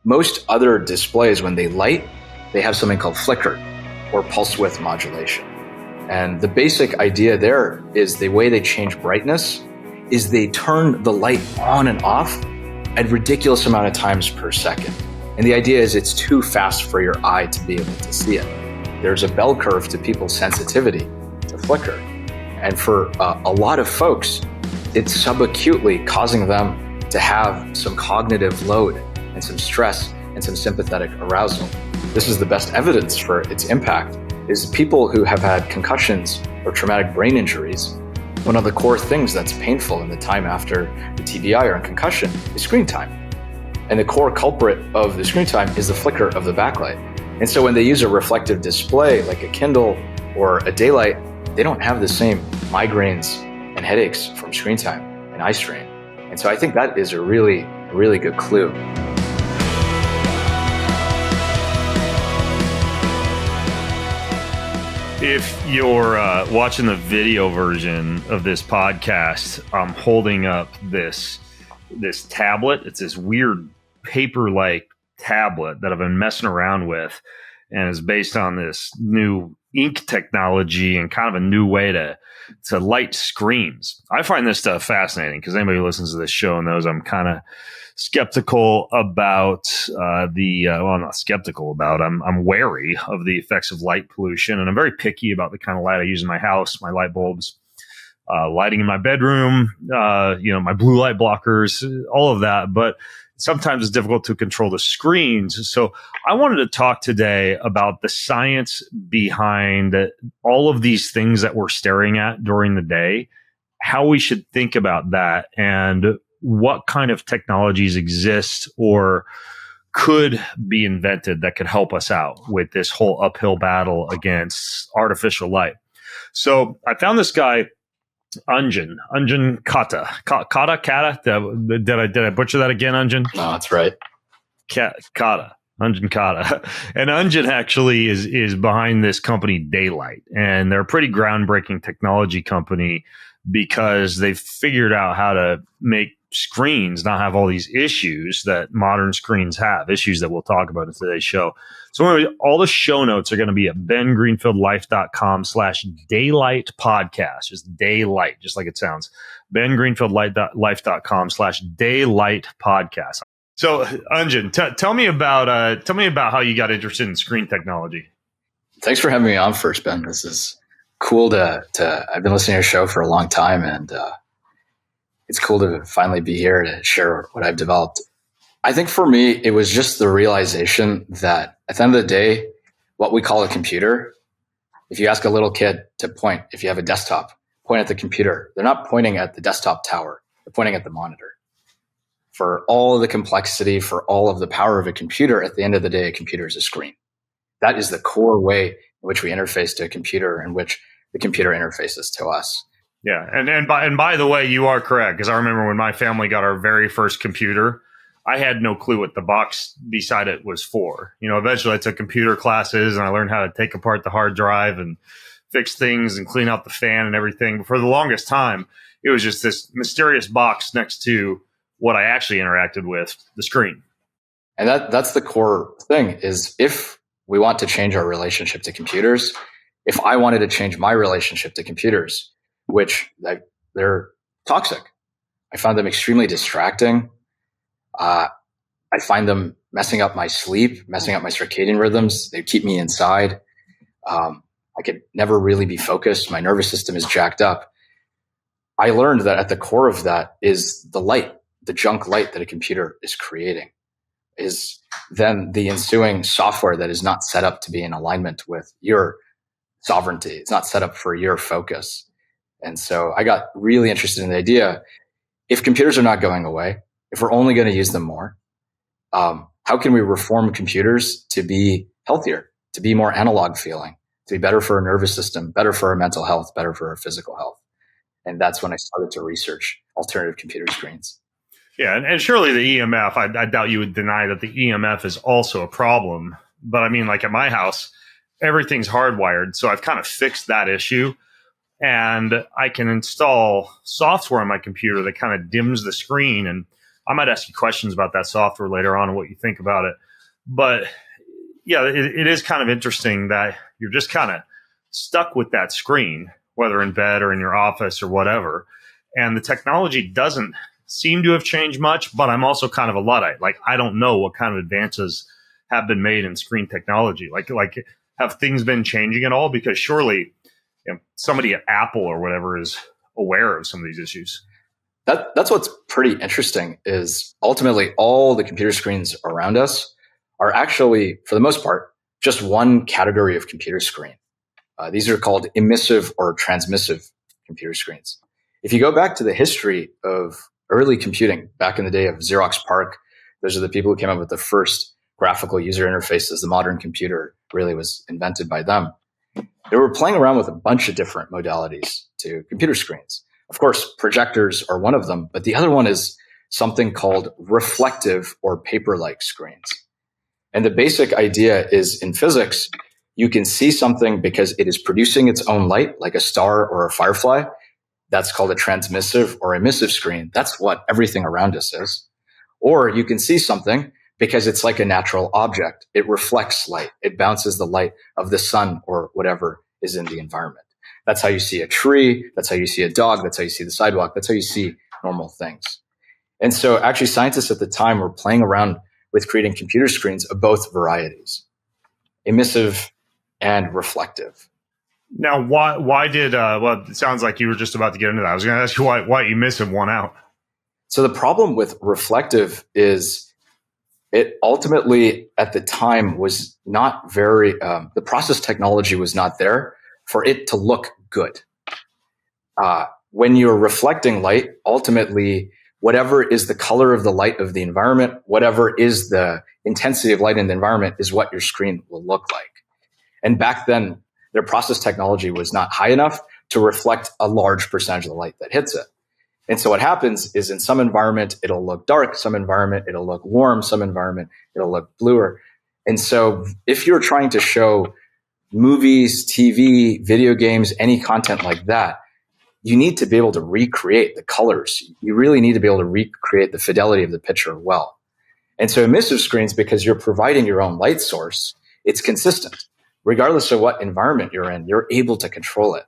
Most other displays, when they light, they have something called flicker or pulse width modulation. And the basic idea there is the way they change brightness is they turn the light on and off at ridiculous amount of times per second. And the idea is it's too fast for your eye to be able to see it. There's a bell curve to people's sensitivity to flicker. And for a lot of folks, it's subacutely causing them to have some cognitive load and some stress and some sympathetic arousal. This is the best evidence for its impact, is people who have had concussions or traumatic brain injuries. One of the core things that's painful in the time after the TBI or a concussion is screen time. And the core culprit of the screen time is the flicker of the backlight. And so when they use a reflective display like a Kindle or a daylight, they don't have the same migraines and headaches from screen time and eye strain. And so I think that is a really, really good clue. If you're watching the video version of this podcast, I'm holding up this tablet. It's this weird paper-like tablet that I've been messing around with, and is based on this new ink technology and kind of a new way to light screens. I find this stuff fascinating because anybody who listens to this show knows I'm kind of skeptical about not skeptical about, I'm wary of the effects of light pollution, and I'm very picky about the kind of light I use in my house, my light bulbs, lighting in my bedroom, my blue light blockers, all of that. But sometimes it's difficult to control the screens. So I wanted to talk today about the science behind all of these things that we're staring at during the day, how we should think about that, and what kind of technologies exist or could be invented that could help us out with this whole uphill battle against artificial light. So I found this guy, Anjan Katta. Katta? Did I butcher that again, Anjan? No, that's right. Katta. Anjan Katta. And Anjan actually is behind this company, Daylight. And they're a pretty groundbreaking technology company because they've figured out how to make screens not have all these issues that modern screens have, issues that we'll talk about in today's show. So anyway, all the show notes are going to be at bengreenfieldlife.com/daylight podcast. Just daylight, just like it sounds. bengreenfieldlife.com/daylight podcast. So Anjan, tell me about how you got interested in screen technology. Thanks for having me on first, Ben. This is cool to I've been listening to your show for a long time, and it's cool to finally be here to share what I've developed. I think for me, it was just the realization that at the end of the day, what we call a computer, if you ask a little kid to point, if you have a desktop, point at the computer, they're not pointing at the desktop tower, they're pointing at the monitor. For all of the complexity, for all of the power of a computer, at the end of the day, a computer is a screen. That is the core way in which we interface to a computer, in which the computer interfaces to us. Yeah, and by the way, you are correct, because I remember when my family got our very first computer, I had no clue what the box beside it was for. Eventually I took computer classes and I learned how to take apart the hard drive and fix things and clean out the fan and everything. But for the longest time, it was just this mysterious box next to what I actually interacted with, the screen. And that's the core thing, is if we want to change our relationship to computers, if I wanted to change my relationship to computers, which they're toxic. I found them extremely distracting. I find them messing up my sleep, messing up my circadian rhythms. They keep me inside. I could never really be focused. My nervous system is jacked up. I learned that at the core of that is the light, the junk light that a computer is creating, is then the ensuing software that is not set up to be in alignment with your sovereignty. It's not set up for your focus. And so I got really interested in the idea, if computers are not going away, if we're only going to use them more, how can we reform computers to be healthier, to be more analog feeling, to be better for our nervous system, better for our mental health, better for our physical health? And that's when I started to research alternative computer screens. Yeah, and surely the EMF, I doubt you would deny that the EMF is also a problem. But I mean, like at my house, everything's hardwired. So I've kind of fixed that issue. And I can install software on my computer that kind of dims the screen. And I might ask you questions about that software later on and what you think about it. But yeah, it is kind of interesting that you're just kind of stuck with that screen, whether in bed or in your office or whatever. And the technology doesn't seem to have changed much, but I'm also kind of a Luddite. Like, I don't know what kind of advances have been made in screen technology. Like have things been changing at all? Because surely somebody at Apple or whatever is aware of some of these issues. That's what's pretty interesting is ultimately all the computer screens around us are actually, for the most part, just one category of computer screen. These are called emissive or transmissive computer screens. If you go back to the history of early computing, back in the day of Xerox PARC, those are the people who came up with the first graphical user interfaces. The modern computer really was invented by them. They were playing around with a bunch of different modalities to computer screens. Of course, projectors are one of them, but the other one is something called reflective or paper-like screens. And the basic idea is in physics, you can see something because it is producing its own light, like a star or a firefly. That's called a transmissive or emissive screen. That's what everything around us is. Or you can see something because it's like a natural object. It reflects light. It bounces the light of the sun or whatever is in the environment. That's how you see a tree. That's how you see a dog. That's how you see the sidewalk. That's how you see normal things. And so actually scientists at the time were playing around with creating computer screens of both varieties, emissive and reflective. Now, why did, well, it sounds like you were just about to get into that. I was going to ask you why emissive won out. So the problem with reflective is it ultimately at the time was not very, the process technology was not there for it to look good. When you're reflecting light, ultimately, whatever is the color of the light of the environment, whatever is the intensity of light in the environment is what your screen will look like. And back then, their process technology was not high enough to reflect a large percentage of the light that hits it. And so what happens is in some environment, it'll look dark, some environment, it'll look warm, some environment, it'll look bluer. And so if you're trying to show movies, TV, video games, any content like that, you need to be able to recreate the colors. You really need to be able to recreate the fidelity of the picture well. And so emissive screens, because you're providing your own light source, it's consistent. Regardless of what environment you're in, you're able to control it.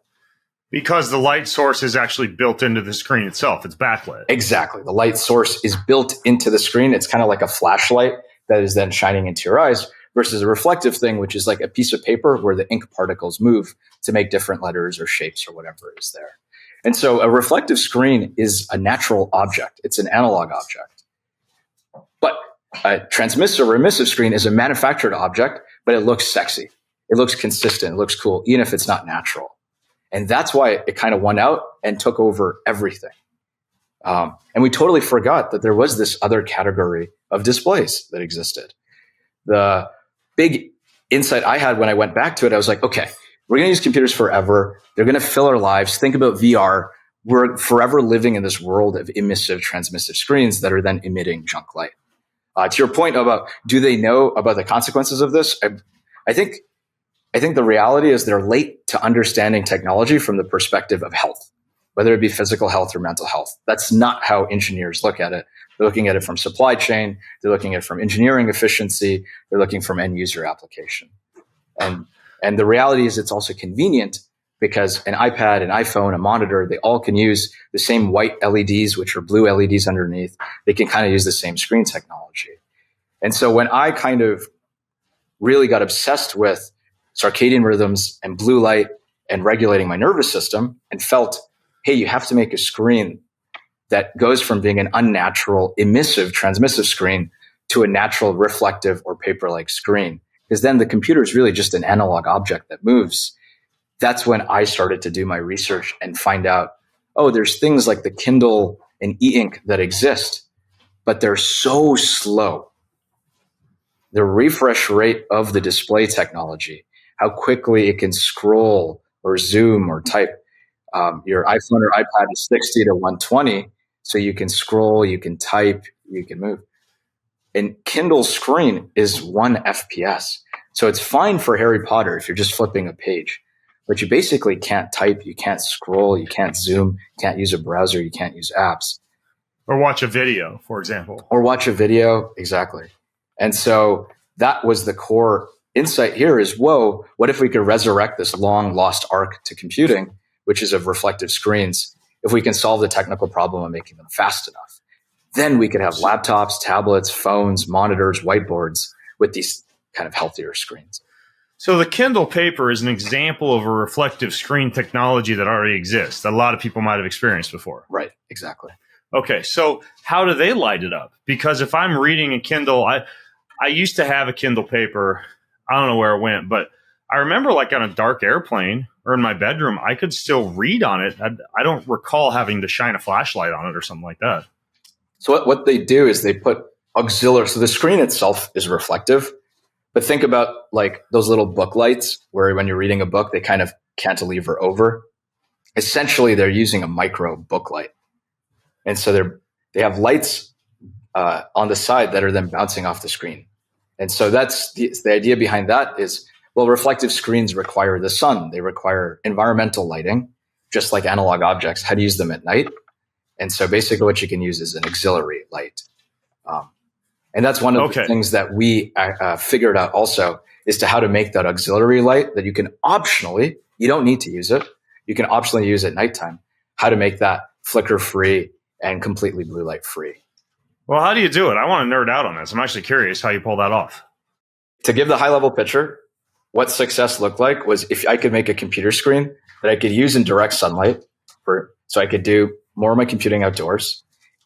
Because the light source is actually built into the screen itself. It's backlit. Exactly. The light source is built into the screen. It's kind of like a flashlight that is then shining into your eyes versus a reflective thing, which is like a piece of paper where the ink particles move to make different letters or shapes or whatever is there. And so a reflective screen is a natural object. It's an analog object. But a transmissive or emissive screen is a manufactured object, but it looks sexy. It looks consistent. It looks cool, even if it's not natural. And that's why it kind of won out and took over everything. And we totally forgot that there was this other category of displays that existed. The big insight I had when I went back to it, I was like, okay, we're going to use computers forever. They're going to fill our lives. Think about VR. We're forever living in this world of emissive, transmissive screens that are then emitting junk light. To your point about, do they know about the consequences of this? I think the reality is they're late to understanding technology from the perspective of health, whether it be physical health or mental health. That's not how engineers look at it. They're looking at it from supply chain. They're looking at it from engineering efficiency. They're looking from end user application. And the reality is it's also convenient because an iPad, an iPhone, a monitor, they all can use the same white LEDs, which are blue LEDs underneath. They can kind of use the same screen technology. And so when I kind of really got obsessed with circadian rhythms and blue light and regulating my nervous system and felt, hey, you have to make a screen that goes from being an unnatural emissive transmissive screen to a natural reflective or paper-like screen. Because then the computer is really just an analog object that moves. That's when I started to do my research and find out, oh, there's things like the Kindle and e-ink that exist, but they're so slow. The refresh rate of the display technology, how quickly it can scroll or zoom or type. Your iPhone or iPad is 60 to 120, so you can scroll, you can type, you can move. And Kindle's screen is 1 FPS. So it's fine for Harry Potter if you're just flipping a page. But you basically can't type, you can't scroll, you can't zoom, you can't use a browser, you can't use apps. Or watch a video, for example. Or watch a video, exactly. And so that was the core insight here is, whoa, what if we could resurrect this long lost arc to computing, which is of reflective screens, if we can solve the technical problem of making them fast enough? Then we could have laptops, tablets, phones, monitors, whiteboards with these kind of healthier screens. So the Kindle paper is an example of a reflective screen technology that already exists that a lot of people might have experienced before. Right, exactly. Okay, so how do they light it up? Because if I'm reading a Kindle, I used to have a Kindle paper. I don't know where it went, but I remember like on a dark airplane or in my bedroom, I could still read on it. I don't recall having to shine a flashlight on it or something like that. So what they do is they put auxiliary. So the screen itself is reflective, but think about like those little book lights where when you're reading a book, they kind of cantilever over. Essentially, they're using a micro book light. And so they have lights on the side that are then bouncing off the screen. And so that's the idea behind that is, well, reflective screens require the sun. They require environmental lighting, just like analog objects. How to use them at night. And so basically what you can use is an auxiliary light. And that's one of the things that we figured out also is to how to make that auxiliary light that you can optionally, you don't need to use it. You can optionally use at nighttime, how to make that flicker free and completely blue light free. Well, how do you do it? I want to nerd out on this. I'm actually curious how you pull that off. To give the high level picture, what success looked like was if I could make a computer screen that I could use in direct sunlight so I could do more of my computing outdoors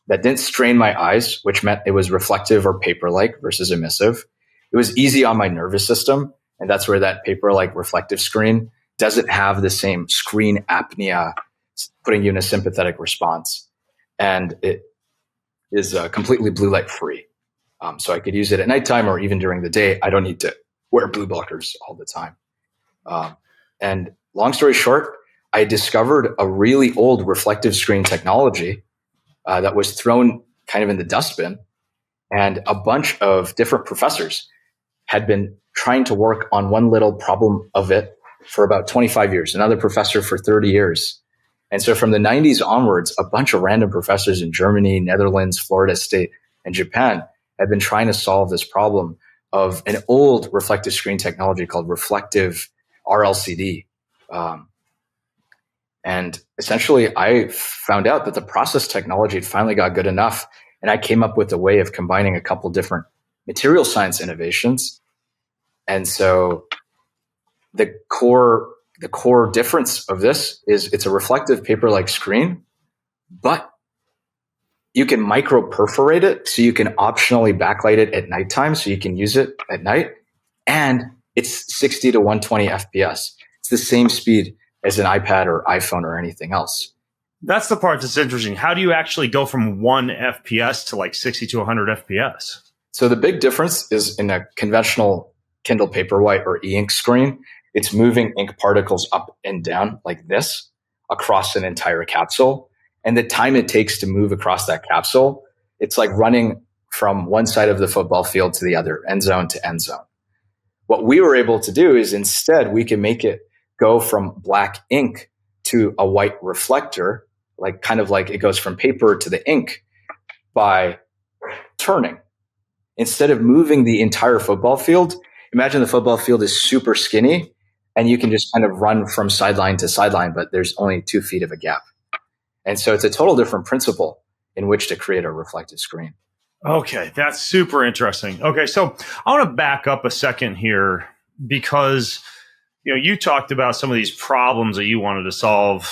that didn't strain my eyes, which meant it was reflective or paper-like versus emissive. It was easy on my nervous system. And that's where that paper-like reflective screen doesn't have the same screen apnea, putting you in a sympathetic response. And it is completely blue light free. So I could use it at nighttime or even during the day. I don't need to wear blue blockers all the time. And long story short, I discovered a really old reflective screen technology that was thrown kind of in the dustbin. And a bunch of different professors had been trying to work on one little problem of it for about 25 years, another professor for 30 years. And so from the 90s onwards, a bunch of random professors in Germany, Netherlands, Florida State, and Japan had been trying to solve this problem of an old reflective screen technology called reflective RLCD. And essentially, I found out that the process technology had finally got good enough. And I came up with a way of combining a couple different material science innovations. And so the core difference of this is it's a reflective paper-like screen, but you can micro perforate it. So you can optionally backlight it at nighttime. So you can use it at night. And it's 60 to 120 FPS. It's the same speed as an iPad or iPhone or anything else. That's the part that's interesting. How do you actually go from 1 FPS to like 60 to 100 FPS? So the big difference is in a conventional Kindle Paperwhite or e-ink screen, it's moving ink particles up and down like this across an entire capsule. And the time it takes to move across that capsule, it's like running from one side of the football field to the other, end zone to end zone. What we were able to do is instead we can make it go from black ink to a white reflector, like kind of like it goes from paper to the ink by turning. Instead of moving the entire football field, imagine the football field is super skinny and you can just kind of run from sideline to sideline, but there's only 2 feet of a gap. And so it's a total different principle in which to create a reflective screen. Okay, that's super interesting. Okay, so I want to back up a second here because you talked about some of these problems that you wanted to solve,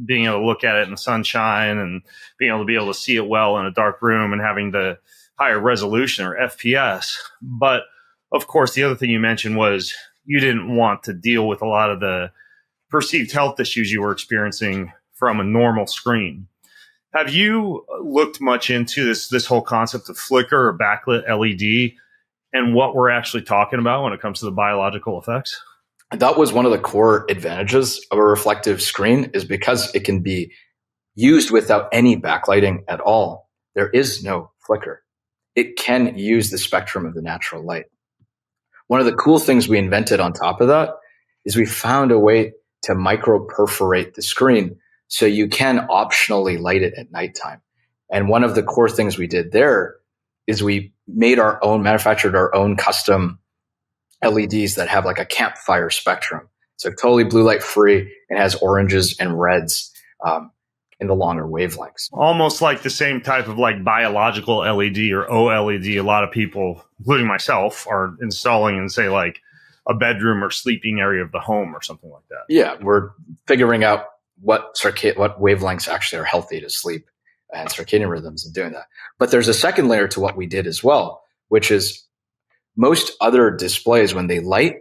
being able to look at it in the sunshine and being able to see it well in a dark room and having the higher resolution or FPS. But of course, the other thing you mentioned was you didn't want to deal with a lot of the perceived health issues you were experiencing from a normal screen. Have you looked much into this whole concept of flicker or backlit LED and what we're actually talking about when it comes to the biological effects? That was one of the core advantages of a reflective screen is because it can be used without any backlighting at all. There is no flicker. It can use the spectrum of the natural light. One of the cool things we invented on top of that is we found a way to micro perforate the screen so you can optionally light it at nighttime. And one of the core things we did there is we manufactured our own custom LEDs that have like a campfire spectrum. So totally blue light free and has oranges and reds in the longer wavelengths. Almost like the same type of like biological LED or OLED. A lot of people, including myself, are installing in, say, like a bedroom or sleeping area of the home or something like that. Yeah, we're figuring out what wavelengths actually are healthy to sleep and circadian rhythms and doing that. But there's a second layer to what we did as well, which is most other displays, when they light,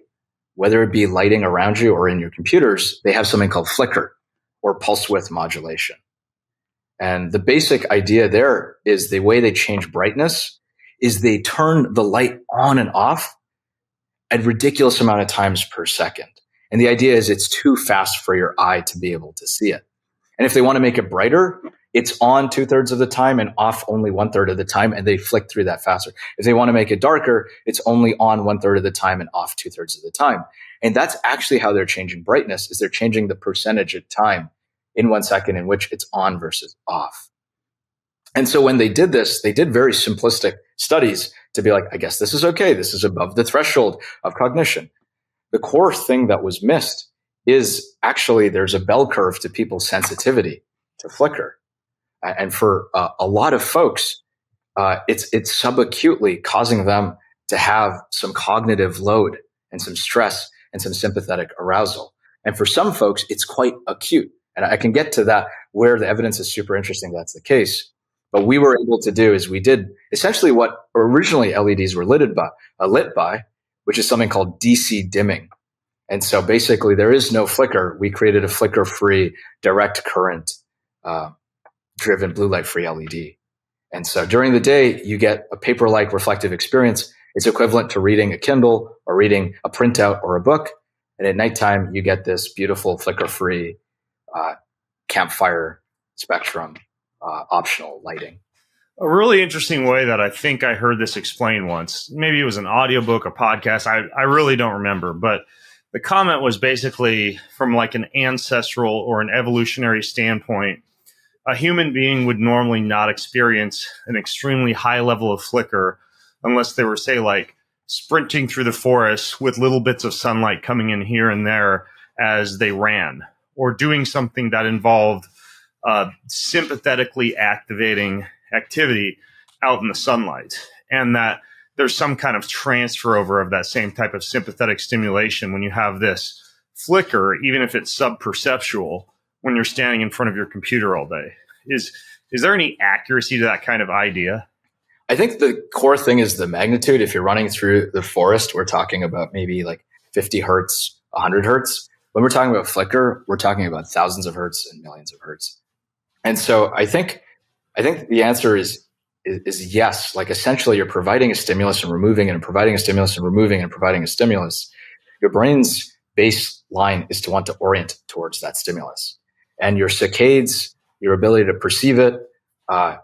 whether it be lighting around you or in your computers, they have something called flicker or pulse width modulation. And the basic idea there is the way they change brightness is they turn the light on and off at ridiculous amount of times per second. And the idea is it's too fast for your eye to be able to see it. And if they want to make it brighter, it's on 2/3 of the time and off only 1/3 of the time, and they flick through that faster. If they want to make it darker, it's only on 1/3 of the time and off 2/3 of the time. And that's actually how they're changing brightness, is they're changing the percentage of time in 1 second in which it's on versus off. And so when they did this, they did very simplistic studies to be like, I guess this is okay. This is above the threshold of cognition. The core thing that was missed is actually there's a bell curve to people's sensitivity to flicker. And for a lot of folks, it's subacutely causing them to have some cognitive load and some stress and some sympathetic arousal. And for some folks, it's quite acute. And I can get to that where the evidence is super interesting that's the case. But we were able to do is we did essentially what originally LEDs were lit by, which is something called DC dimming. And so basically there is no flicker. We created a flicker-free direct current driven blue light free LED. And so during the day, you get a paper-like reflective experience. It's equivalent to reading a Kindle or reading a printout or a book. And at nighttime, you get this beautiful flicker-free campfire spectrum optional lighting. A really interesting way that I think I heard this explained once, maybe it was an audiobook, a podcast, I really don't remember, but the comment was basically from like an ancestral or an evolutionary standpoint, a human being would normally not experience an extremely high level of flicker unless they were, say, like sprinting through the forest with little bits of sunlight coming in here and there as they ran, or doing something that involved sympathetically activating activity out in the sunlight, and that there's some kind of transfer over of that same type of sympathetic stimulation when you have this flicker, even if it's subperceptual, when you're standing in front of your computer all day. Is there any accuracy to that kind of idea? I think the core thing is the magnitude. If you're running through the forest, we're talking about maybe like 50 hertz, 100 hertz. When we're talking about flicker, we're talking about thousands of hertz and millions of hertz. And so I think the answer is yes. Like essentially you're providing a stimulus and removing it and providing a stimulus and removing and providing a stimulus. Your brain's baseline is to want to orient towards that stimulus. And your saccades, your ability to perceive it, are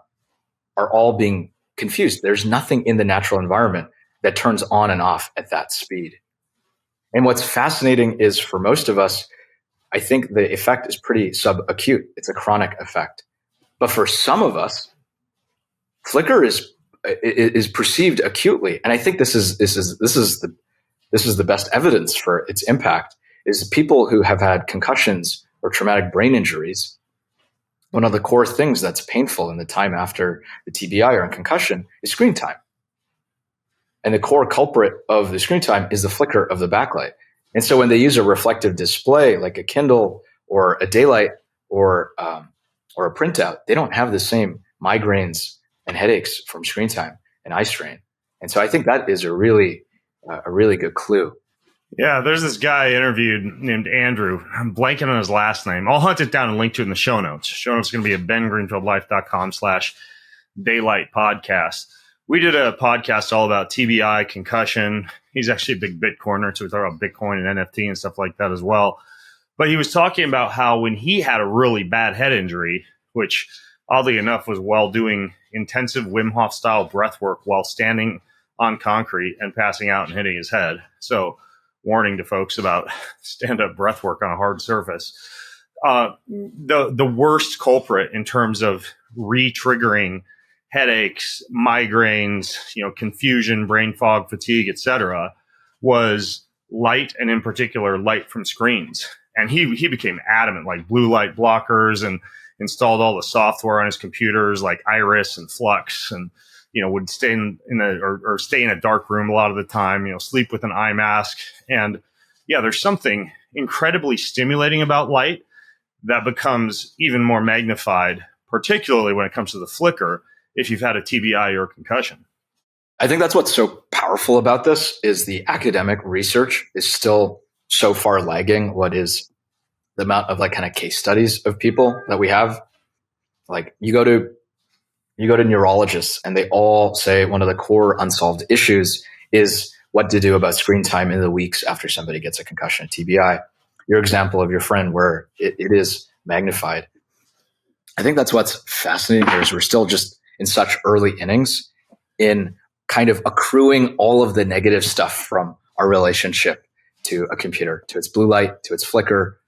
all being confused. There's nothing in the natural environment that turns on and off at that speed. And what's fascinating is for most of us, I think the effect is pretty subacute. It's a chronic effect. But for some of us, flicker is perceived acutely. And I think this is the best evidence for its impact is people who have had concussions or traumatic brain injuries. One of the core things that's painful in the time after the TBI or a concussion is screen time. And the core culprit of the screen time is the flicker of the backlight. And so when they use a reflective display like a Kindle or a daylight or a printout, they don't have the same migraines and headaches from screen time and eye strain. And so I think that is a really good clue. Yeah, there's this guy I interviewed named Andrew. I'm blanking on his last name. I'll hunt it down and link to it in the show notes. Show notes are going to be at bengreenfieldlife.com/daylight podcast. We did a podcast all about TBI, concussion. He's actually a big Bitcoiner, so we talk about Bitcoin and NFT and stuff like that as well. But he was talking about how when he had a really bad head injury, which oddly enough was while doing intensive Wim Hof style breath work while standing on concrete and passing out and hitting his head. So warning to folks about stand-up breath work on a hard surface. the worst culprit in terms of re-triggering headaches, migraines, confusion, brain fog, fatigue, etc., was light, and in particular light from screens. And he became adamant, like blue light blockers, and installed all the software on his computers like Iris and Flux, and would stay or stay in a dark room a lot of the time, sleep with an eye mask. And yeah, there's something incredibly stimulating about light that becomes even more magnified, particularly when it comes to the flicker, if you've had a TBI or a concussion. I think that's what's so powerful about this is the academic research is still so far lagging what is the amount of kind of case studies of people that we have. Like you go to neurologists and they all say one of the core unsolved issues is what to do about screen time in the weeks after somebody gets a concussion, a TBI. Your example of your friend where it is magnified. I think that's what's fascinating here is we're still just in such early innings in kind of accruing all of the negative stuff from our relationship to a computer, to its blue light, to its flicker,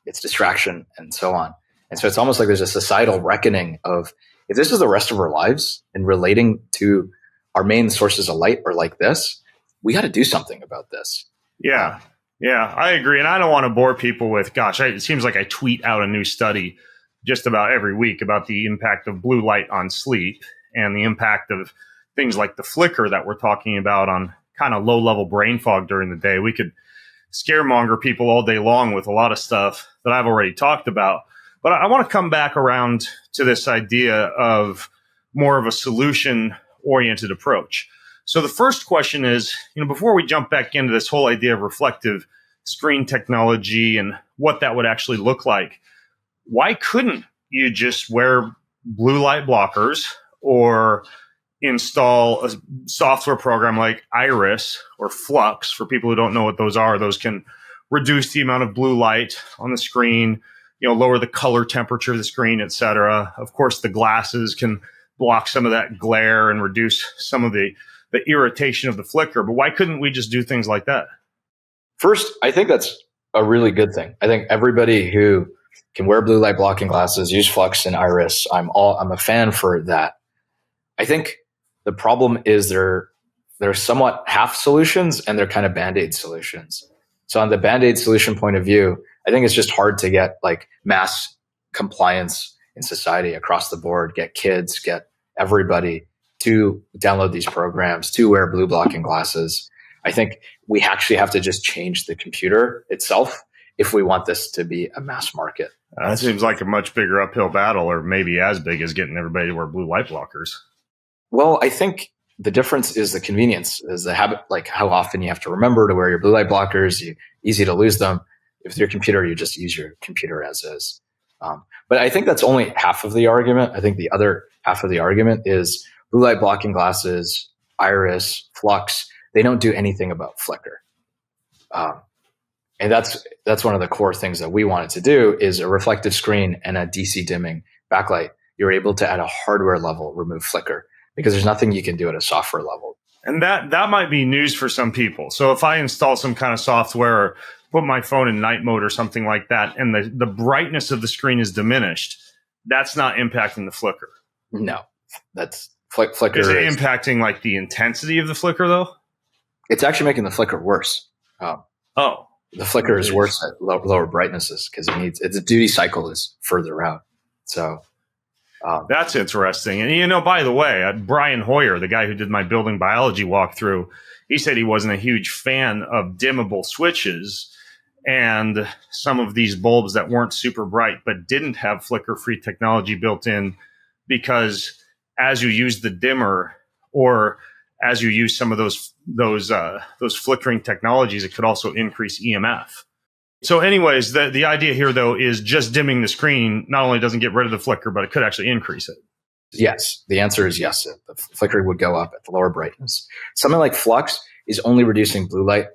its distraction, and so on. And so it's almost like there's a societal reckoning of if this is the rest of our lives and relating to our main sources of light are like this, we got to do something about this. Yeah. Yeah, I agree. And I don't want to bore people with, it seems like I tweet out a new study just about every week about the impact of blue light on sleep and the impact of things like the flicker that we're talking about on kind of low-level brain fog during the day. We could scaremonger people all day long with a lot of stuff that I've already talked about. But I want to come back around to this idea of more of a solution-oriented approach. So the first question is, before we jump back into this whole idea of reflective screen technology and what that would actually look like, why couldn't you just wear blue light blockers or install a software program like Iris or Flux? For people who don't know what those are, those can reduce the amount of blue light on the screen, lower the color temperature of the screen, et cetera. Of course, the glasses can block some of that glare and reduce some of the irritation of the flicker. But why couldn't we just do things like that? First, I think that's a really good thing. I think everybody who can wear blue light blocking glasses, use Flux and Iris, I'm a fan for that. I think the problem is they're somewhat half solutions and they're kind of Band-Aid solutions. So on the Band-Aid solution point of view, I think it's just hard to get mass compliance in society across the board, get kids, get everybody to download these programs, to wear blue blocking glasses. I think we actually have to just change the computer itself if we want this to be a mass market. That seems like a much bigger uphill battle, or maybe as big as getting everybody to wear blue light blockers. Well, I think the difference is the convenience, is the habit, how often you have to remember to wear your blue light blockers, easy to lose them. If your computer, you just use your computer as is. But I think that's only half of the argument. I think the other half of the argument is blue light blocking glasses, Iris, Flux, they don't do anything about flicker. And that's one of the core things that we wanted to do is a reflective screen and a DC dimming backlight. You're able to, at a hardware level, remove flicker because there's nothing you can do at a software level. And that might be news for some people. So if I install some kind of software or put my phone in night mode or something like that, and the brightness of the screen is diminished, that's not impacting the flicker. No, that's flicker. Is it impacting the intensity of the flicker though? It's actually making the flicker worse. The flicker is worse at lower brightnesses because its duty cycle is further out. So that's interesting. And by the way, Brian Hoyer, the guy who did my building biology walkthrough, he said he wasn't a huge fan of dimmable switches and some of these bulbs that weren't super bright but didn't have flicker-free technology built in, because as you use the dimmer or as you use some of those flickering technologies, it could also increase EMF. So anyways, the idea here, though, is just dimming the screen not only doesn't get rid of the flicker, but it could actually increase it. Yes. The answer is yes. The flicker would go up at the lower brightness. Something like Flux is only reducing blue light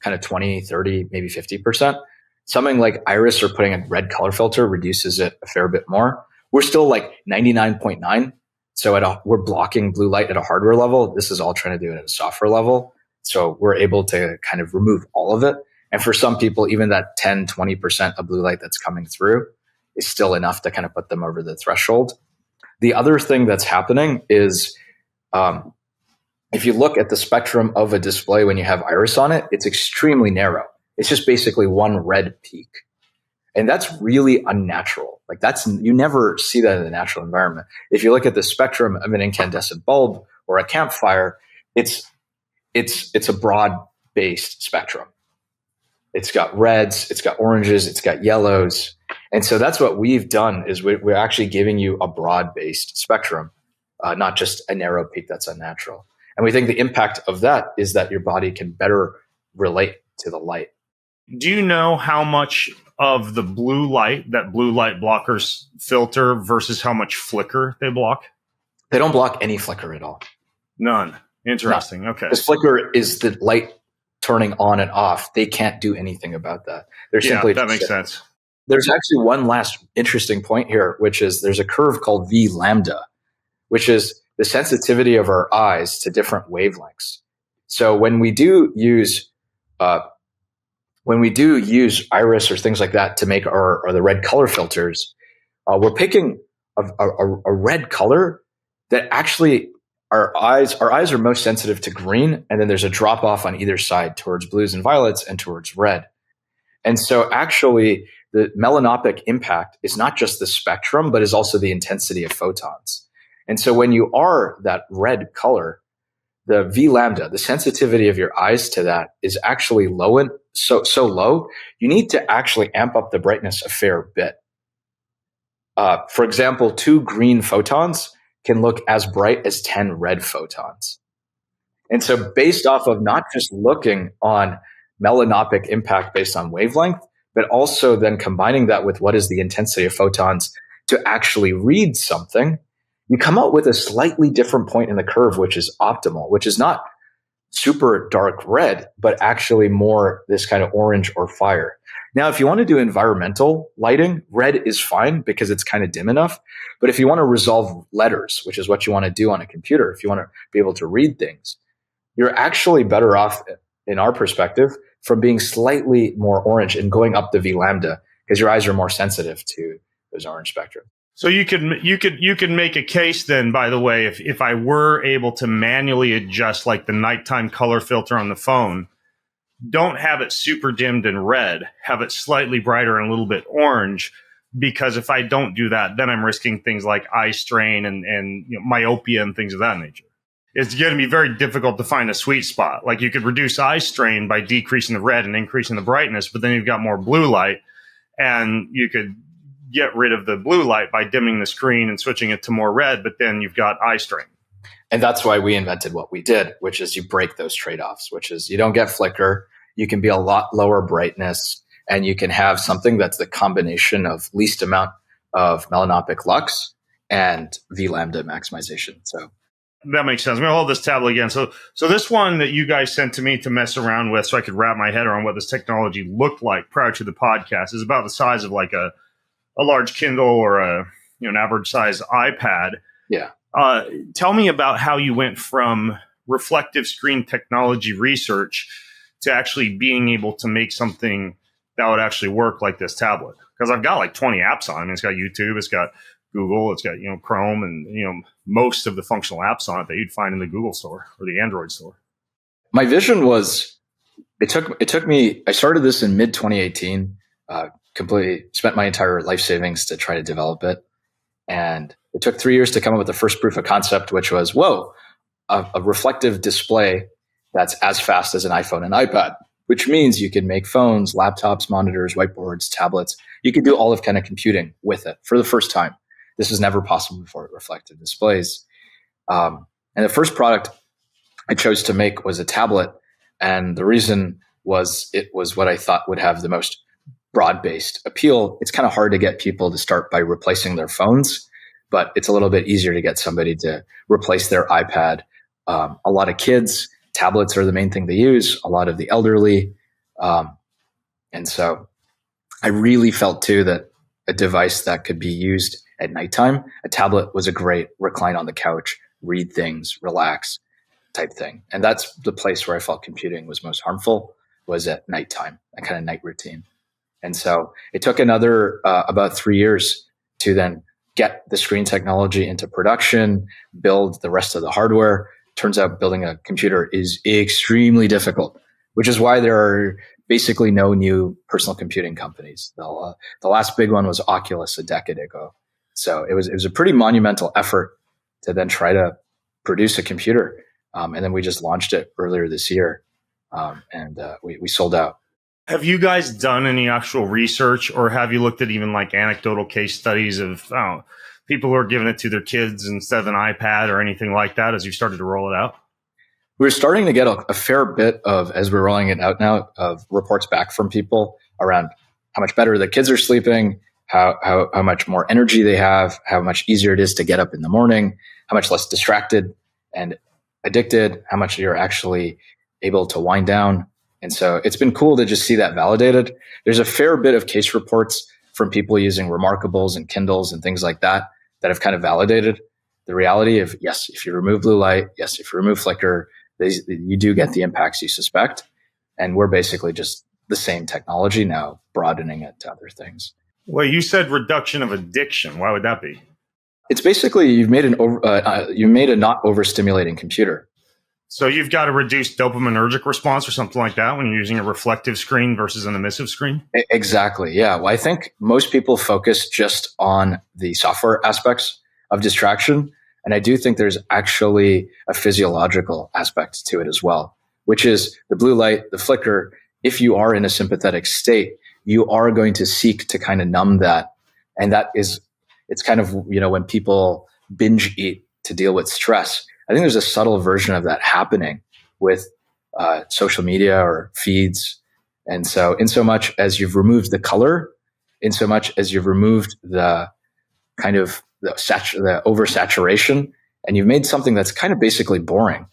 kind of 20, 30, maybe 50%. Something like Iris or putting a red color filter reduces it a fair bit more. We're still 99.9. So we're blocking blue light at a hardware level. This is all trying to do it at a software level. So we're able to kind of remove all of it. And for some people, even that 10, 20% of blue light that's coming through is still enough to kind of put them over the threshold. The other thing that's happening is if you look at the spectrum of a display when you have iris on it, it's extremely narrow. It's just basically one red peak. And that's really unnatural. Like you never see that in the natural environment. If you look at the spectrum of an incandescent bulb or a campfire, it's a broad-based spectrum. It's got reds, it's got oranges, it's got yellows. And so that's what we've done is we're actually giving you a broad-based spectrum, not just a narrow peak that's unnatural. And we think the impact of that is that your body can better relate to the light. Do you know how much of the blue light that blue light blockers filter versus how much flicker they block? They don't block any flicker at all. None. Interesting. No. Okay. Because flicker is the light turning on and off. They can't do anything about that. They're simply that makes sense. There's actually one last interesting point here, which is there's a curve called V lambda, which is the sensitivity of our eyes to different wavelengths. So when we do use iris or things like that to make the red color filters, we're picking a red color that actually our eyes are most sensitive to green, and then there's a drop off on either side towards blues and violets and towards red. And so actually the melanopic impact is not just the spectrum, but is also the intensity of photons. And so when you are that red color, the V lambda, the sensitivity of your eyes to that is actually so low, you need to actually amp up the brightness a fair bit. For example, 2 green photons can look as bright as 10 red photons. And so based off of not just looking on melanopic impact based on wavelength, but also then combining that with what is the intensity of photons to actually read something, you come out with a slightly different point in the curve, which is optimal, which is not super dark red, but actually more this kind of orange or fire. Now, if you want to do environmental lighting, red is fine because it's kind of dim enough. But if you want to resolve letters, which is what you want to do on a computer, if you want to be able to read things, you're actually better off, in our perspective, from being slightly more orange and going up the V lambda because your eyes are more sensitive to those orange spectrum. So you could make a case then, by the way, if I were able to manually adjust like the nighttime color filter on the phone, don't have it super dimmed in red, have it slightly brighter and a little bit orange, because if I don't do that, then I'm risking things like eye strain and myopia and things of that nature. It's going to be very difficult to find a sweet spot. Like you could reduce eye strain by decreasing the red and increasing the brightness, but then you've got more blue light, and you could get rid of the blue light by dimming the screen and switching it to more red, but then you've got eye strain. And that's why we invented what we did, which is you break those trade-offs, which is you don't get flicker, you can be a lot lower brightness, and you can have something that's the combination of least amount of melanopic lux and V lambda maximization. So that makes sense. I'm going to hold this tablet again. So this one that you guys sent to me to mess around with so I could wrap my head around what this technology looked like prior to the podcast is about the size of like a large Kindle or an average size iPad. Yeah. Tell me about how you went from reflective screen technology research to actually being able to make something that would actually work like this tablet. Because I've got like 20 apps on it. I mean, it's got YouTube, it's got Google, it's got Chrome, and most of the functional apps on it that you'd find in the Google store or the Android store. My vision was it took me. I started this in mid 2018. Completely spent my entire life savings to try to develop it. And it took 3 years to come up with the first proof of concept, which was, a reflective display that's as fast as an iPhone and iPad, which means you can make phones, laptops, monitors, whiteboards, tablets. You can do all of kind of computing with it for the first time. This was never possible before, reflective displays. And the first product I chose to make was a tablet. And the reason was it was what I thought would have the most broad-based appeal. It's kind of hard to get people to start by replacing their phones, but it's a little bit easier to get somebody to replace their iPad. A lot of kids, tablets are the main thing they use, a lot of the elderly. And so I really felt too that a device that could be used at nighttime, a tablet was a great recline on the couch, read things, relax type thing. And that's the place where I felt computing was most harmful. was at nighttime, a kind of night routine. And so it took another about 3 years to then get the screen technology into production, build the rest of the hardware. Turns out building a computer is extremely difficult, which is why there are basically no new personal computing companies. The last big one was Oculus a decade ago. So it was a pretty monumental effort to then try to produce a computer. And then we just launched it earlier this year. And we sold out. Have you guys done any actual research, or have you looked at even like anecdotal case studies of people who are giving it to their kids instead of an iPad or anything like that as you started to roll it out? We're starting to get a fair bit of, as we're rolling it out now, of reports back from people around how much better the kids are sleeping, how much more energy they have, how much easier it is to get up in the morning, how much less distracted and addicted, how much you're actually able to wind down. And so it's been cool to just see that validated. There's a fair bit of case reports from people using Remarkables and Kindles and things like that have kind of validated the reality of, yes, if you remove blue light, yes, if you remove flicker, you do get the impacts you suspect. And we're basically just the same technology now, broadening it to other things. Well, you said reduction of addiction. Why would that be? It's basically you've made a not overstimulating computer. So you've got a reduced dopaminergic response or something like that when you're using a reflective screen versus an emissive screen? Exactly. Yeah. Well, I think most people focus just on the software aspects of distraction. And I do think there's actually a physiological aspect to it as well, which is the blue light, the flicker. If you are in a sympathetic state, you are going to seek to kind of numb that. And it's kind of, when people binge eat to deal with stress, I think there's a subtle version of that happening with social media or feeds. And so in so much as you've removed the color, in so much as you've removed the kind of the oversaturation, and you've made something that's kind of basically boring,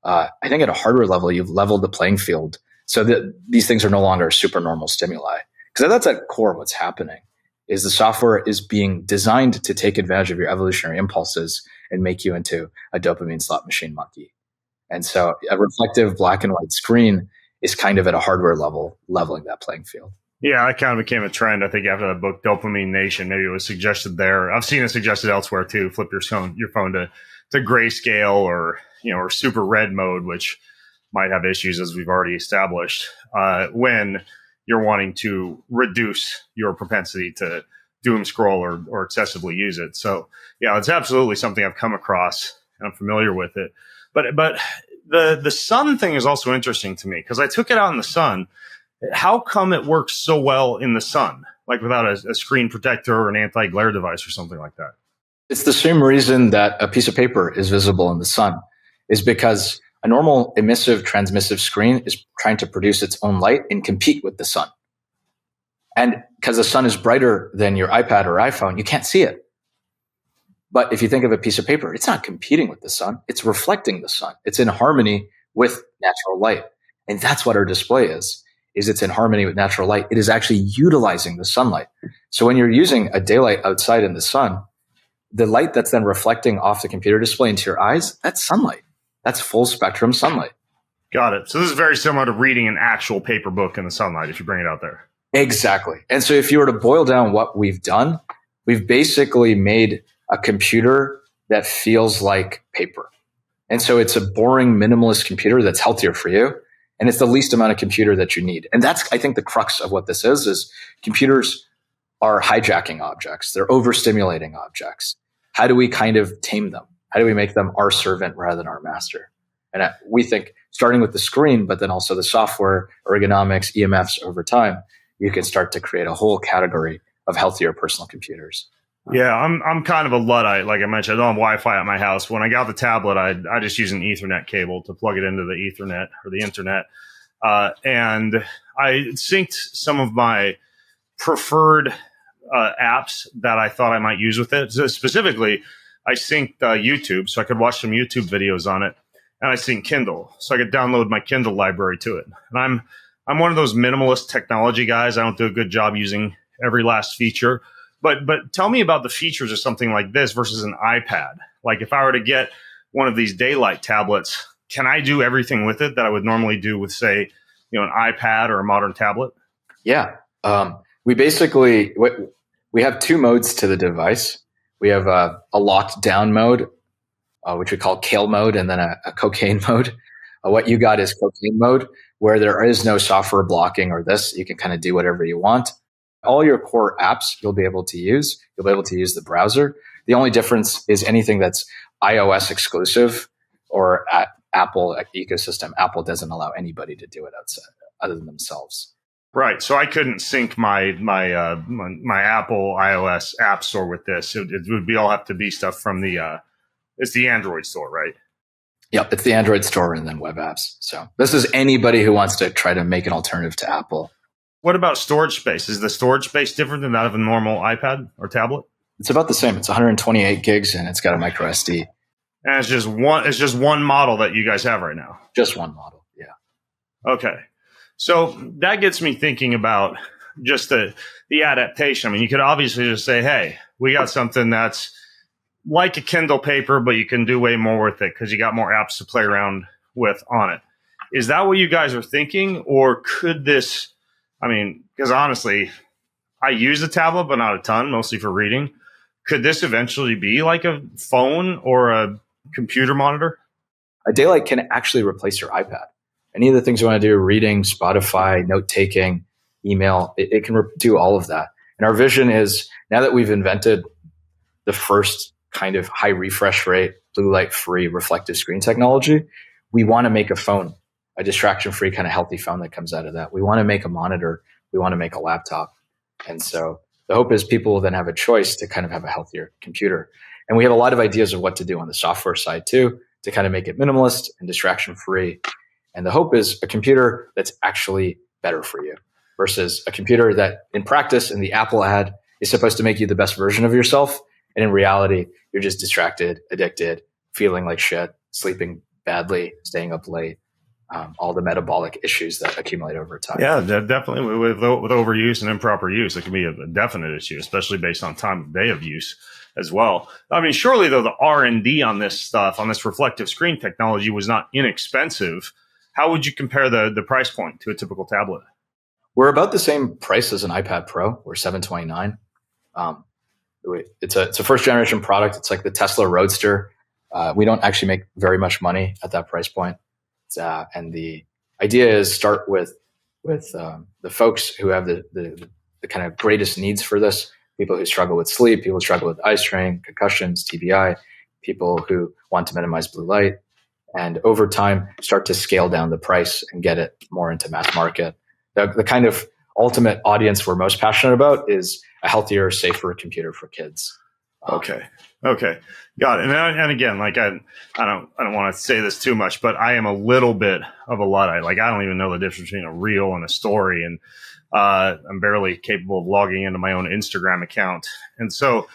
I think at a hardware level, you've leveled the playing field so that these things are no longer super normal stimuli. Because that's at core what's happening, is the software is being designed to take advantage of your evolutionary impulses and make you into a dopamine slot machine monkey. And so a reflective black and white screen is kind of at a hardware level, leveling that playing field. Yeah, that kind of became a trend, I think, after the book Dopamine Nation. Maybe it was suggested there. I've seen it suggested elsewhere too. Flip your phone to grayscale or super red mode, which might have issues, as we've already established, when you're wanting to reduce your propensity to doom scroll or excessively use it. So yeah, it's absolutely something I've come across and I'm familiar with it. But the sun thing is also interesting to me because I took it out in the sun. How come it works so well in the sun, like without a screen protector or an anti-glare device or something like that? It's the same reason that a piece of paper is visible in the sun, is because a normal emissive transmissive screen is trying to produce its own light and compete with the sun. And because the sun is brighter than your iPad or iPhone, you can't see it. But if you think of a piece of paper, it's not competing with the sun. It's reflecting the sun. It's in harmony with natural light. And that's what our display is it's in harmony with natural light. It is actually utilizing the sunlight. So when you're using a daylight outside in the sun, the light that's then reflecting off the computer display into your eyes, that's sunlight. That's full spectrum sunlight. Got it. So this is very similar to reading an actual paper book in the sunlight if you bring it out there. Exactly. And so if you were to boil down what we've done, we've basically made a computer that feels like paper. And so it's a boring minimalist computer that's healthier for you. And it's the least amount of computer that you need. And that's, I think, the crux of what this is computers are hijacking objects. They're overstimulating objects. How do we kind of tame them? How do we make them our servant rather than our master? And we think starting with the screen, but then also the software, ergonomics, EMFs over time, you can start to create a whole category of healthier personal computers. Yeah, I'm kind of a Luddite. Like I mentioned, I don't have Wi-Fi at my house. When I got the tablet, I just use an Ethernet cable to plug it into the Ethernet or the internet. And I synced some of my preferred apps that I thought I might use with it. So specifically, I synced YouTube so I could watch some YouTube videos on it. And I synced Kindle so I could download my Kindle library to it. And I'm one of those minimalist technology guys. I don't do a good job using every last feature. But tell me about the features of something like this versus an iPad. Like if I were to get one of these daylight tablets, can I do everything with it that I would normally do with, say, an iPad or a modern tablet? Yeah. We basically, we have two modes to the device. We have a locked down mode, which we call kale mode, and then a cocaine mode. What you got is cocaine mode, where there is no software blocking or this. You can kind of do whatever you want. All your core apps you'll be able to use. You'll be able to use the browser. The only difference is anything that's iOS exclusive or at Apple ecosystem. Apple doesn't allow anybody to do it outside other than themselves. Right. So I couldn't sync my Apple iOS app store with this. It would be all have to be stuff from it's the Android store, right? Yep, it's the Android store and then web apps. So this is anybody who wants to try to make an alternative to Apple. What about storage space? Is the storage space different than that of a normal iPad or tablet? It's about the same. It's 128 gigs and it's got a micro SD. And it's just one model that you guys have right now. Just one model, yeah. Okay. So that gets me thinking about just the adaptation. I mean, you could obviously just say, hey, we got something that's like a Kindle paper, but you can do way more with it because you got more apps to play around with on it. Is that what you guys are thinking? Or could this, I mean, because honestly, I use a tablet, but not a ton, mostly for reading. Could this eventually be like a phone or a computer monitor? A Daylight can actually replace your iPad. Any of the things you want to do, reading, Spotify, note-taking, email, it can do all of that. And our vision is, now that we've invented the first kind of high refresh rate, blue light-free reflective screen technology, we want to make a phone, a distraction-free kind of healthy phone that comes out of that. We want to make a monitor. We want to make a laptop. And so the hope is people will then have a choice to kind of have a healthier computer. And we have a lot of ideas of what to do on the software side too, to kind of make it minimalist and distraction-free. And the hope is a computer that's actually better for you versus a computer that in practice in the Apple ad is supposed to make you the best version of yourself. And in reality, you're just distracted, addicted, feeling like shit, sleeping badly, staying up late, all the metabolic issues that accumulate over time. Yeah, definitely. With overuse and improper use, it can be a definite issue, especially based on time of day of use as well. I mean, surely though the R&D on this stuff, on this reflective screen technology was not inexpensive. How would you compare the price point to a typical tablet? We're about the same price as an iPad Pro. We're $729. It's a first generation product. It's like the Tesla Roadster. We don't actually make very much money at that price point. And the idea is start with the folks who have the kind of greatest needs for this. People who struggle with sleep, people who struggle with eye strain, concussions, TBI, people who want to minimize blue light. And over time, start to scale down the price and get it more into mass market. The kind of ultimate audience we're most passionate about is a healthier, safer computer for kids. Okay, got it. And again, like I don't want to say this too much, but I am a little bit of a Luddite. Like I don't even know the difference between a reel and a story, and I'm barely capable of logging into my own Instagram account, and so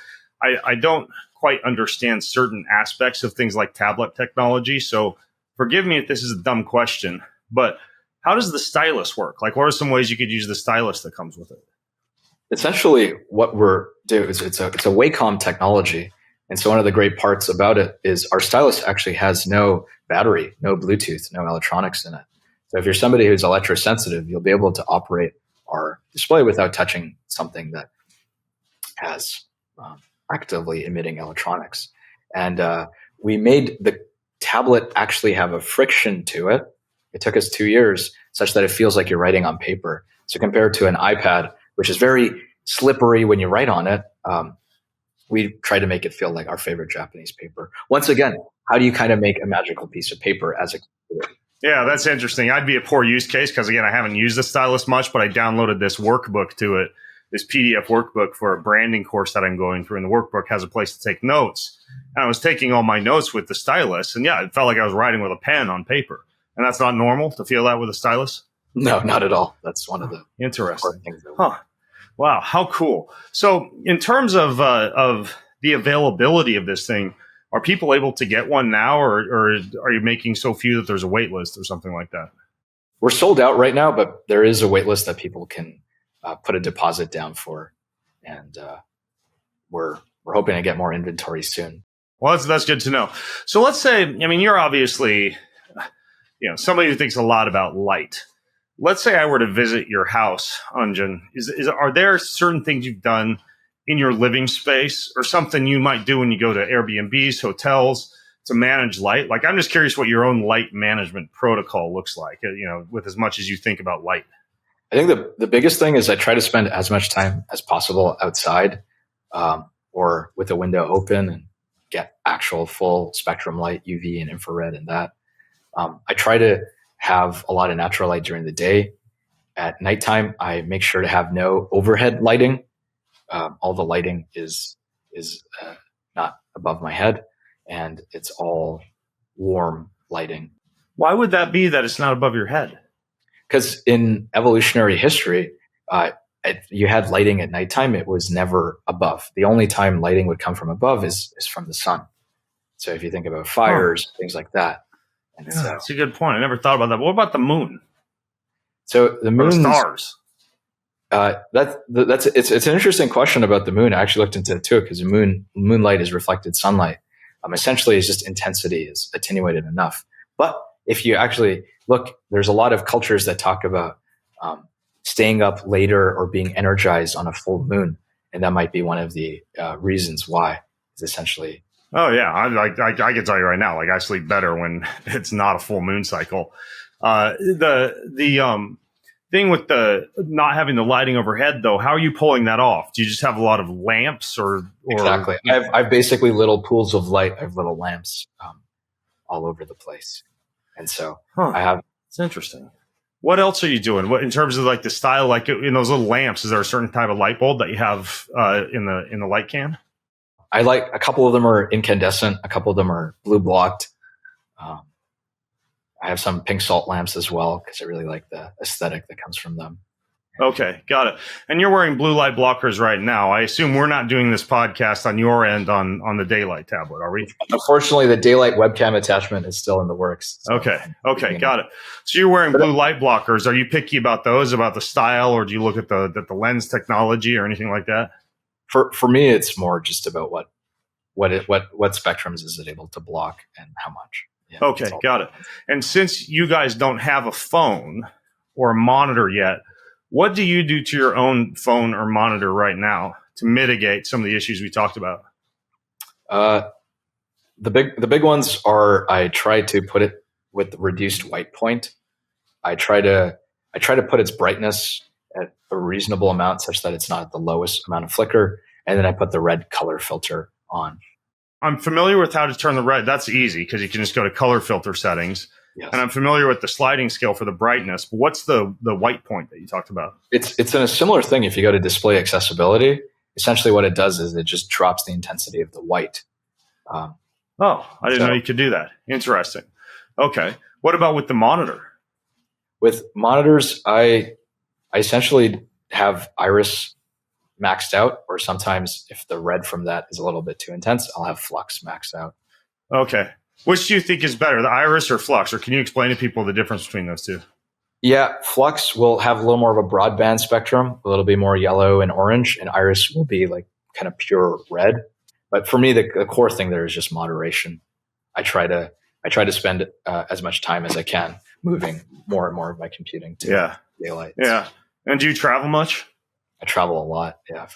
I don't quite understand certain aspects of things like tablet technology. So forgive me if this is a dumb question, but how does the stylus work? Like, what are some ways you could use the stylus that comes with it? Essentially, what we're doing is it's a Wacom technology. And so one of the great parts about it is our stylus actually has no battery, no Bluetooth, no electronics in it. So if you're somebody who's electrosensitive, you'll be able to operate our display without touching something that has actively emitting electronics. And we made the tablet actually have a friction to it. It took us 2 years such that it feels like you're writing on paper. So compared to an iPad, which is very slippery when you write on it, we try to make it feel like our favorite Japanese paper. Once again, how do you kind of make a magical piece of paper as a computer? Yeah, that's interesting. I'd be a poor use case because, again, I haven't used the stylus much, but I downloaded this workbook to it, this PDF workbook for a branding course that I'm going through. And the workbook has a place to take notes. And I was taking all my notes with the stylus. And yeah, it felt like I was writing with a pen on paper. And that's not normal to feel that with a stylus? No, not at all. That's one of the interesting things. Huh. Wow, how cool. So in terms of the availability of this thing, are people able to get one now, or are you making so few that there's a wait list or something like that? We're sold out right now, but there is a wait list that people can put a deposit down for. And we're hoping to get more inventory soon. Well, that's good to know. So let's say, I mean, you're obviously, somebody who thinks a lot about light. let's say I were to visit your house, Anjan. Are there certain things you've done in your living space or something you might do when you go to Airbnbs, hotels to manage light? Like, I'm just curious what your own light management protocol looks like, with as much as you think about light. I think the biggest thing is I try to spend as much time as possible outside, or with the window open and get actual full spectrum light, UV and infrared and that. I try to have a lot of natural light during the day. At nighttime, I make sure to have no overhead lighting. All the lighting is not above my head, and it's all warm lighting. Why would that be that it's not above your head? Because in evolutionary history, you had lighting at nighttime. It was never above. The only time lighting would come from above is from the sun. So if you think about fires, things like that. And yeah, that's a good point. I never thought about that. But what about the moon? So the moon, stars. It's an interesting question about the moon. I actually looked into it too, because moonlight is reflected sunlight. Essentially, it's just intensity is attenuated enough. But if you actually look, there's a lot of cultures that talk about staying up later or being energized on a full moon, and that might be one of the reasons why. Is essentially. Oh yeah, I can tell you right now, like I sleep better when it's not a full moon cycle. The thing with the not having the lighting overhead, though, how are you pulling that off? Do you just have a lot of lamps, or exactly? I've basically little pools of light. I have little lamps all over the place, and so I have. It's interesting. What else are you doing? What in terms of like the style, like in those little lamps? Is there a certain type of light bulb that you have in the light can? I like a couple of them are incandescent, a couple of them are blue blocked. I have some pink salt lamps as well because I really like the aesthetic that comes from them. Okay, got it. And you're wearing blue light blockers right now. I assume we're not doing this podcast on your end on the daylight tablet, are we? Unfortunately, the daylight webcam attachment is still in the works. So okay, got it. So you're wearing blue light blockers. Are you picky about those, about the style, or do you look at the lens technology or anything like that? For me, it's more just about what spectrums is it able to block and how much. Yeah, okay, got it. And since you guys don't have a phone or a monitor yet, what do you do to your own phone or monitor right now to mitigate some of the issues we talked about? The big ones are I try to put it with reduced white point. I try to put its brightness at a reasonable amount such that it's not at the lowest amount of flicker, and then I put the red color filter on. I'm familiar with how to turn the red. That's easy because you can just go to color filter settings. Yes. And I'm familiar with the sliding scale for the brightness. But what's the white point that you talked about? It's in a similar thing. If you go to display accessibility, essentially what it does is it just drops the intensity of the white. I didn't know you could do that. Interesting. Okay. What about with the monitor? With monitors, I essentially have iris maxed out, or sometimes if the red from that is a little bit too intense, I'll have flux maxed out. Okay. Which do you think is better, the iris or flux? Or can you explain to people the difference between those two? Yeah, flux will have a little more of a broadband spectrum, a little bit more yellow and orange, and iris will be like kind of pure red. But for me, the core thing there is just moderation. I try to spend as much time as I can moving more and more of my computing to daylight. Yeah. And do you travel much? I travel a lot. Yeah.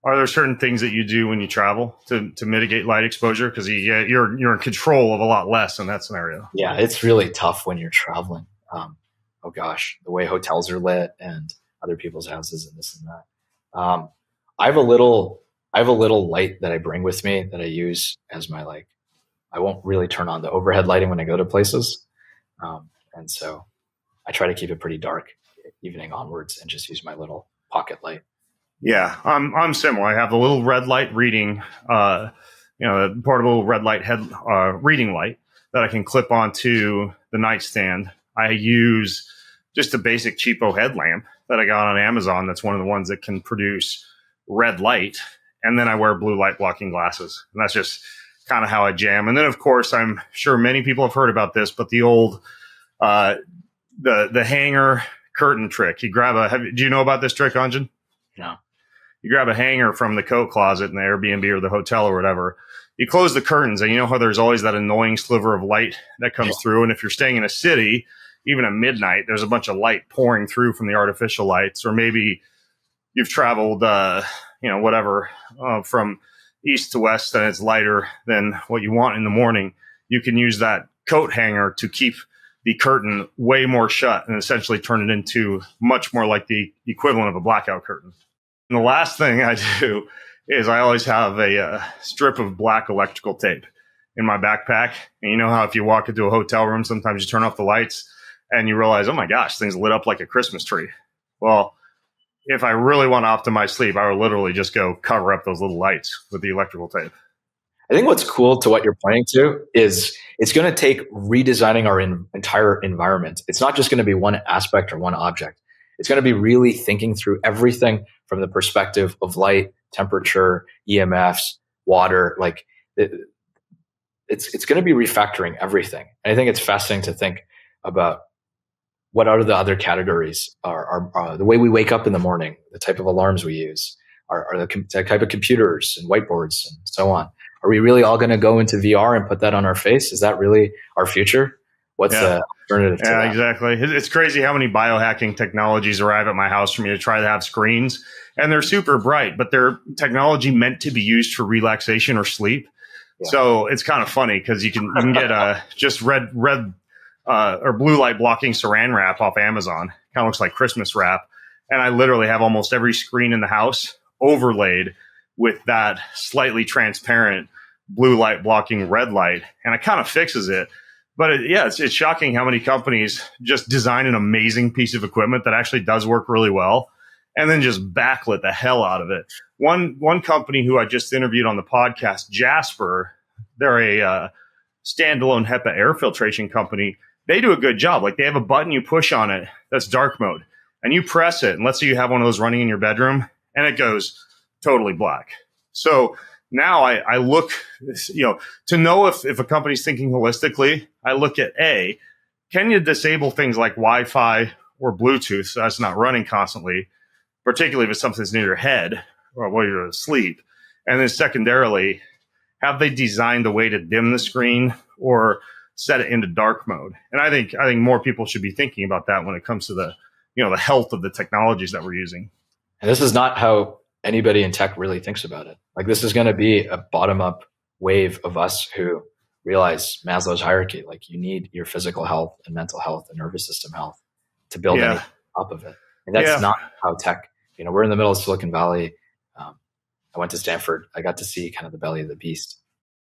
Are there certain things that you do when you travel to mitigate light exposure? Because you're in control of a lot less in that scenario. Yeah, it's really tough when you're traveling. Oh gosh, the way hotels are lit and other people's houses and this and that. I have a little light that I bring with me that I use as my I won't really turn on the overhead lighting when I go to places, and so I try to keep it pretty dark evening onwards and just use my little pocket light. Yeah, I'm similar. I have the little red light reading, the portable red light head reading light that I can clip onto the nightstand. I use just a basic cheapo headlamp that I got on Amazon. That's one of the ones that can produce red light. And then I wear blue light blocking glasses. And that's just kind of how I jam. And then, of course, I'm sure many people have heard about this, but the old, the hanger curtain trick. Do you know about this trick, Anjan? No. You grab a hanger from the coat closet in the Airbnb or the hotel or whatever. You close the curtains, and you know how there's always that annoying sliver of light that comes through. And if you're staying in a city, even at midnight, there's a bunch of light pouring through from the artificial lights, or maybe you've traveled, from east to west and it's lighter than what you want in the morning. You can use that coat hanger to keep the curtain way more shut and essentially turn it into much more like the equivalent of a blackout curtain. And the last thing I do is I always have a strip of black electrical tape in my backpack. And you know how if you walk into a hotel room, sometimes you turn off the lights and you realize, oh my gosh, things lit up like a Christmas tree. Well, if I really want to optimize sleep, I would literally just go cover up those little lights with the electrical tape. I think what's cool to what you're pointing to is it's going to take redesigning our entire environment. It's not just going to be one aspect or one object. It's going to be really thinking through everything from the perspective of light, temperature, EMFs, water. Like it's going to be refactoring everything. And I think it's fascinating to think about what are the other categories, are the way we wake up in the morning, the type of alarms we use, are the type of computers and whiteboards and so on. Are we really all going to go into VR and put that on our face? Is that really our future? What's the alternative to that? Exactly. It's crazy how many biohacking technologies arrive at my house for me to try to have screens. And they're super bright, but they're technology meant to be used for relaxation or sleep. Yeah. So it's kind of funny because you can get just red or blue light blocking saran wrap off Amazon. Kind of looks like Christmas wrap. And I literally have almost every screen in the house overlaid with that slightly transparent blue light blocking red light. And it kind of fixes it. But it's shocking how many companies just design an amazing piece of equipment that actually does work really well and then just backlit the hell out of it. One company who I just interviewed on the podcast, Jasper, they're a standalone HEPA air filtration company. They do a good job. Like they have a button you push on it that's dark mode, and you press it. And let's say you have one of those running in your bedroom, and it goes totally black. So now I look, to know if a company's thinking holistically, I look at can you disable things like Wi-Fi or Bluetooth so that's not running constantly, particularly if it's something that's near your head or while you're asleep. And then secondarily, have they designed a way to dim the screen or set it into dark mode? And I think more people should be thinking about that when it comes to the health of the technologies that we're using. And this is not how anybody in tech really thinks about it. Like this is going to be a bottom-up wave of us who realize Maslow's hierarchy. Like you need your physical health and mental health and nervous system health to build anything up of it. And that's not how tech. We're in the middle of Silicon Valley. I went to Stanford. I got to see kind of the belly of the beast.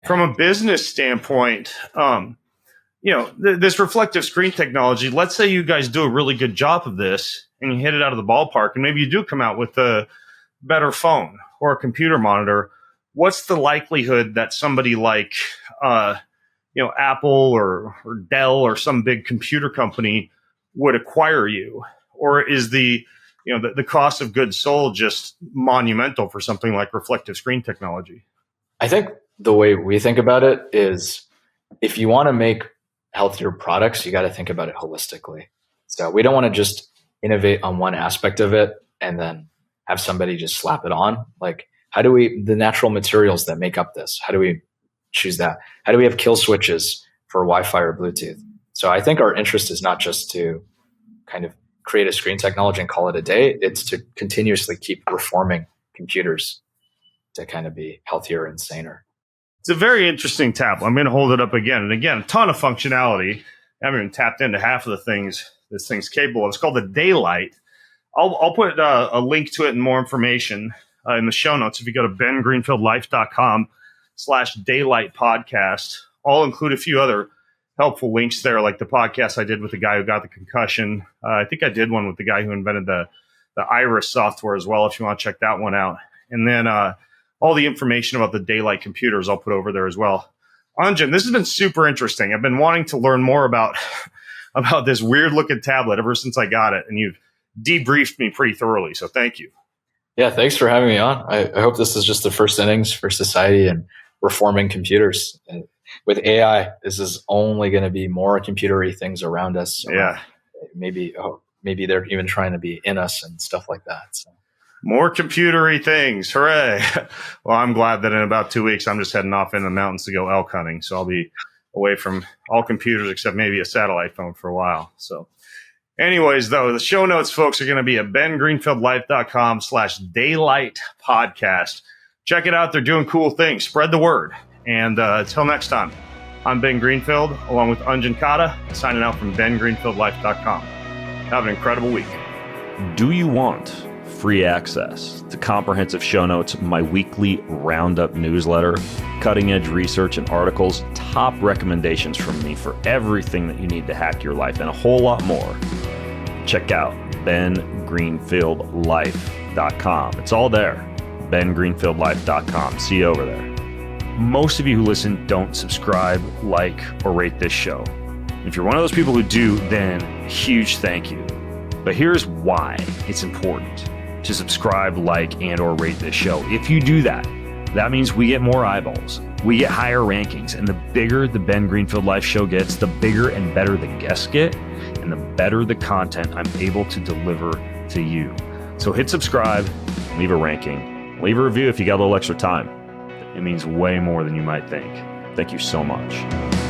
From a business standpoint, this reflective screen technology. Let's say you guys do a really good job of this, and you hit it out of the ballpark, and maybe you do come out with a better phone or a computer monitor. What's the likelihood that somebody like Apple or Dell or some big computer company would acquire you? Or is the cost of goods sold just monumental for something like reflective screen technology? I think the way we think about it is if you want to make healthier products, you got to think about it holistically. So we don't want to just innovate on one aspect of it and then have somebody just slap it on. Like, how do the natural materials that make up this, how do we choose that? How do we have kill switches for Wi-Fi or Bluetooth? So I think our interest is not just to kind of create a screen technology and call it a day. It's to continuously keep reforming computers to kind of be healthier and saner. It's a very interesting tablet. I'm going to hold it up again and again. A ton of functionality. I haven't even tapped into half of the things this thing's capable of. It's called the Daylight. I'll put a link to it and more information in the show notes. If you go to bengreenfieldlife.com/Daylight podcast, I'll include a few other helpful links there, like the podcast I did with the guy who got the concussion. I think I did one with the guy who invented the Iris software as well, if you want to check that one out. And then all the information about the Daylight computers I'll put over there as well. Anjan, this has been super interesting. I've been wanting to learn more about this weird-looking tablet ever since I got it, and you've debriefed me pretty thoroughly, so thank you. Yeah, thanks for having me on. I hope this is just the first innings for society and reforming computers. And with AI, this is only going to be more computery things around us. Maybe they're even trying to be in us and stuff like that. So. More computery things. Hooray. Well, I'm glad that in about 2 weeks, I'm just heading off in the mountains to go elk hunting. So I'll be away from all computers except maybe a satellite phone for a while. So anyways, though, the show notes, folks, are going to be at bengreenfieldlife.com/daylight podcast. Check it out. They're doing cool things. Spread the word. And until next time, I'm Ben Greenfield, along with Anjan Katta, signing out from bengreenfieldlife.com. Have an incredible week. Do you want free access to comprehensive show notes, my weekly roundup newsletter, cutting-edge research and articles, top recommendations from me for everything that you need to hack your life, and a whole lot more? Check out bengreenfieldlife.com. It's all there. bengreenfieldlife.com. See you over there. Most of you who listen don't subscribe, like, or rate this show. If you're one of those people who do, then huge thank you. But here's why it's important to subscribe, like, and or rate this show. If you do that, that means we get more eyeballs, we get higher rankings, and the bigger the Ben Greenfield Life Show gets, the bigger and better the guests get, and the better the content I'm able to deliver to you. So hit subscribe, leave a ranking, leave a review if you got a little extra time. It means way more than you might think. Thank you so much.